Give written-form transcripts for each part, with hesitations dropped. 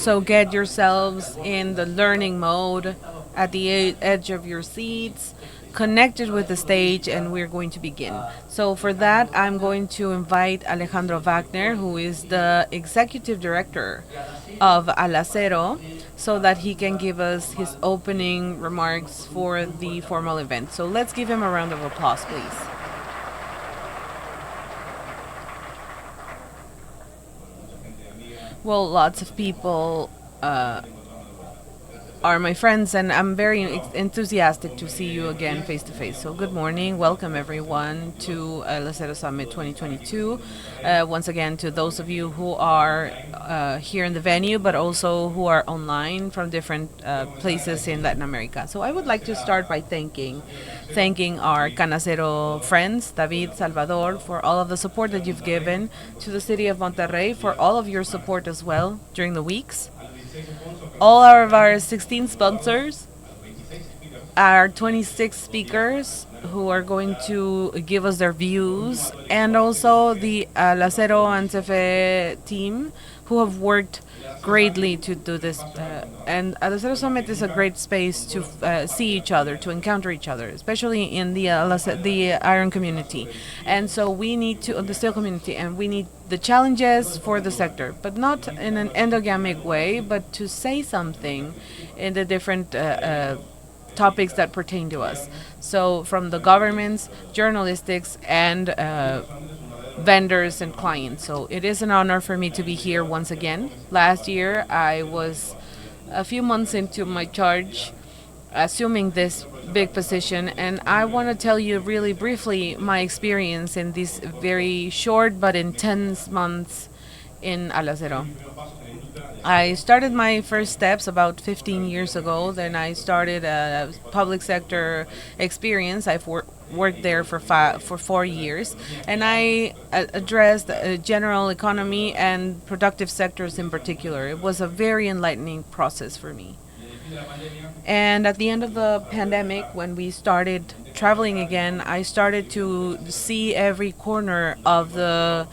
So get yourselves in the learning mode at the edge of your seats, connected with the stage, and we're going to begin. So for that, I'm going to invite Alejandro Wagner, who is the executive director of Alacero, so that he can give us his opening remarks for the formal event. So let's give him a round of applause, please. Well, lots of people are my friends, and I'm very enthusiastic to see you again face to face. So, good morning. Welcome, everyone, to Alacero Summit 2022. Once again, to those of you who are here in the venue, but also who are online from different places in Latin America. So, I would like to start by thanking our Canacero friends, David, Salvador, for all of the support that you've given to the city of Monterrey, for all of your support as well during the weeks, all of our 16 sponsors, our 26 speakers who are going to give us their views, and also the Lacero and Cefe team who have worked greatly to do this. And Alacero Summit is a great space to see each other, to encounter each other, especially in the iron community. And so we need to, the steel community, and we need the challenges for the sector, but not in an endogamic way, but to say something in the different topics that pertain to us. So, from the governments, journalistics, and vendors and clients. So, it is an honor for me to be here once again. Last year, I was a few months into my charge, assuming this big position, and I want to tell you really briefly my experience in these very short but intense months in Alacero. I started my first steps about 15 years ago. Then I started a public sector experience. Worked there for 4 years, and I addressed general economy and productive sectors in particular. It was a very enlightening process for me. And at the end of the pandemic, when we started traveling again, I started to see every corner of the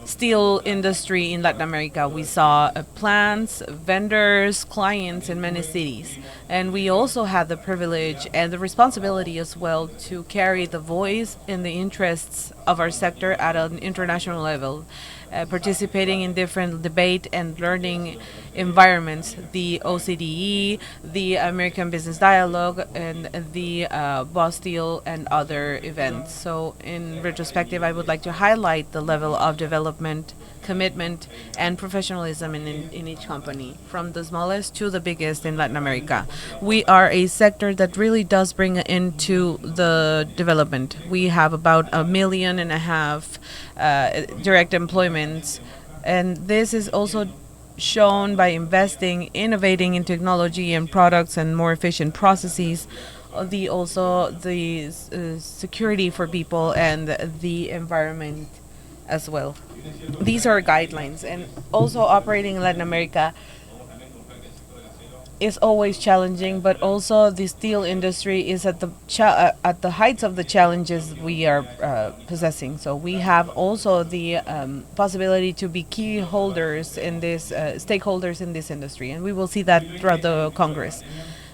steel industry in Latin America. We saw plants, vendors, clients in many cities. And we also had the privilege and the responsibility as well to carry the voice and the interests of our sector at an international level, participating in different debate and learning environments, the OCDE, the American Business Dialogue, and the Bosteel and other events. So, in retrospective, I would like to highlight the level of development, commitment, and professionalism in each company, from the smallest to the biggest in Latin America. We are a sector that really does bring into the development. We have about 1.5 million direct employments, and this is also shown by investing, innovating in technology and products and more efficient processes. The security for people and the environment as well. These are guidelines, and also operating in Latin America is always challenging, but also the steel industry is at at the heights of the challenges we are possessing. So we have also the possibility to be key holders in this stakeholders in this industry, and we will see that throughout the Congress.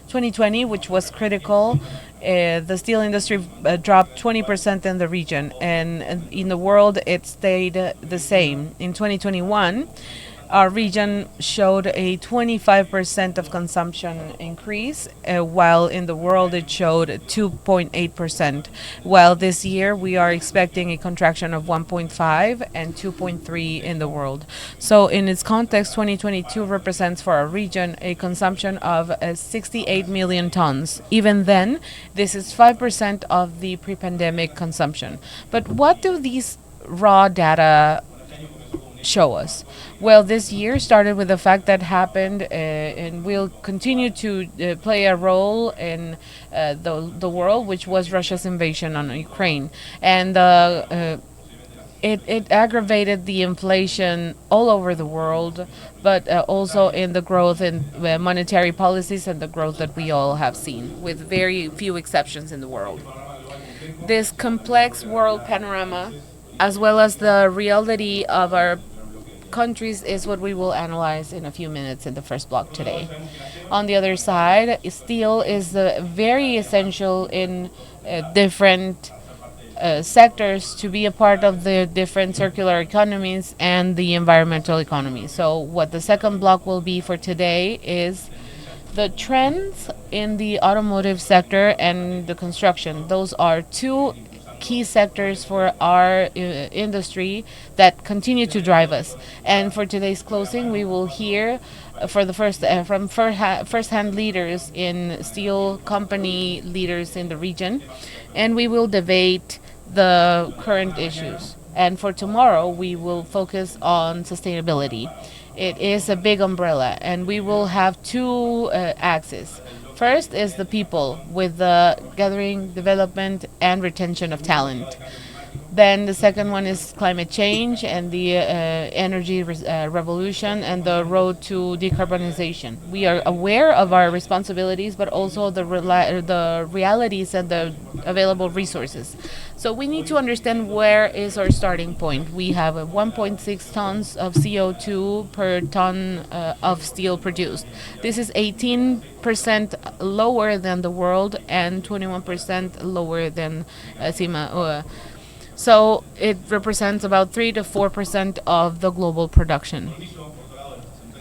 2020, which was critical, the steel industry dropped 20% in the region, and in the world it stayed the same. In 2021, our region showed a 25% of consumption increase, while in the world it showed 2.8%. While this year we are expecting a contraction of 1.5 and 2.3 in the world. So in its context, 2022 represents for our region a consumption of 68 million tons. Even then, this is 5% of the pre-pandemic consumption. But what do these raw data show us? Well, this year started with the fact that happened and will continue to play a role in the world, which was Russia's invasion on Ukraine. And it aggravated the inflation all over the world, but also in the growth in monetary policies and the growth that we all have seen, with very few exceptions in the world. This complex world panorama, as well as the reality of our countries is what we will analyze in a few minutes in the first block today. On the other side, steel is very essential in different sectors to be a part of the different circular economies and the environmental economy. So, what the second block will be for today is the trends in the automotive sector and the construction. Those are two key sectors for our industry that continue to drive us. And for today's closing, we will hear for the from first-hand leaders in steel company leaders in the region, and we will debate the current issues. And for tomorrow, we will focus on sustainability. It is a big umbrella, and we will have two axes. First is the people with the gathering, development, and retention of talent. Then the second one is climate change and the energy revolution and the road to decarbonization. We are aware of our responsibilities, but also the realities and the available resources. So we need to understand where is our starting point. We have 1.6 tons of CO2 per ton of steel produced. This is 18% lower than the world and 21% lower than CIMA. So it represents about 3 to 4% of the global production.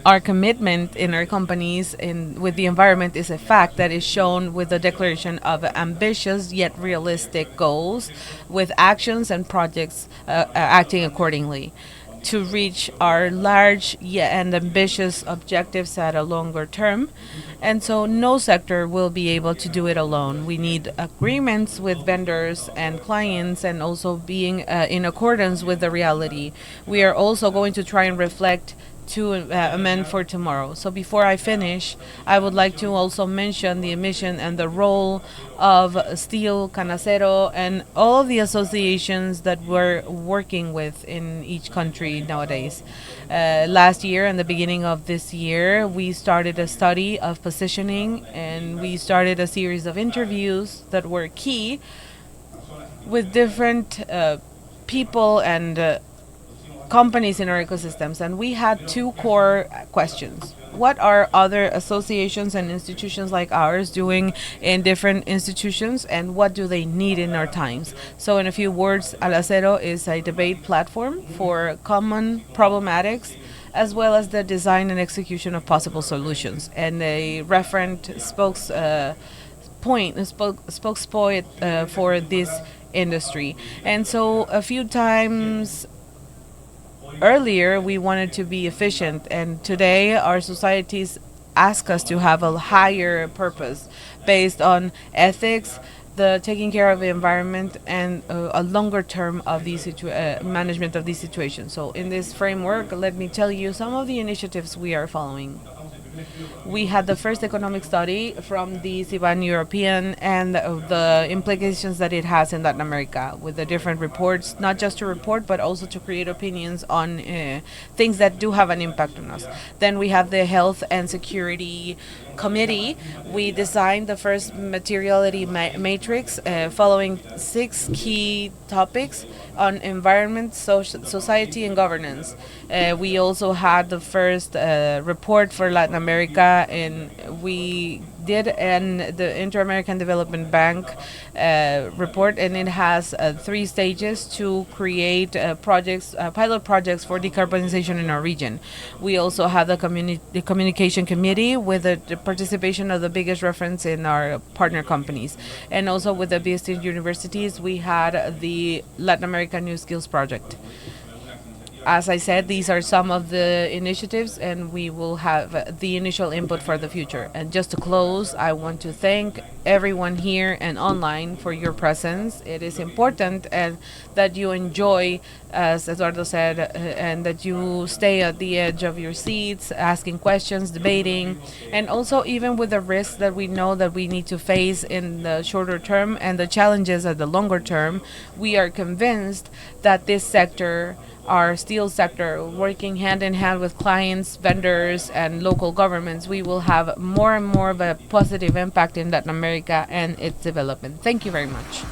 Our commitment in our companies with the environment is a fact that is shown with the declaration of ambitious yet realistic goals, with actions and projects acting accordingly to reach our large and ambitious objectives at a longer term. And so no sector will be able to do it alone. We need agreements with vendors and clients and also being in accordance with the reality. We are also going to try and reflect to amend for tomorrow. So before I finish, I would like to also mention the mission and the role of Steel, Alacero, and all of the associations that we're working with in each country nowadays. Last year and the beginning of this year, we started a study of positioning, and we started a series of interviews that were key with different people and companies in our ecosystems, and we had two core questions. What are other associations and institutions like ours doing in different institutions, and what do they need in our times? So in a few words, Alacero is a debate platform for common problematics as well as the design and execution of possible solutions, and a referent spokespoint for this industry. And so a few times earlier, we wanted to be efficient, and today our societies ask us to have a higher purpose based on ethics, the taking care of the environment, and a longer term of these management of these situations. So in this framework, let me tell you some of the initiatives we are following. We had the first economic study from the CIBAN European and the implications that it has in Latin America, with the different reports, not just to report, but also to create opinions on things that do have an impact on us. Then we have the Health and Security Committee. We designed the first materiality matrix following 6 key topics on environment, society, and governance. We also had the first report for Latin America, and we did the Inter-American Development Bank report, and it has 3 stages to create pilot projects for decarbonization in our region. We also have the communication committee with the participation of the biggest reference in our partner companies, and also with the biggest universities, we had the Latin American New Skills Project. As I said, these are some of the initiatives, and we will have the initial input for the future. And just to close, I want to thank everyone here and online for your presence. It is important and that you enjoy, as Eduardo said, and that you stay at the edge of your seats, asking questions, debating, and also even with the risks that we know that we need to face in the shorter term and the challenges at the longer term. We are convinced that this sector, our steel sector, working hand in hand with clients, vendors, and local governments, we will have more and more of a positive impact in Latin America and its development. Thank you very much.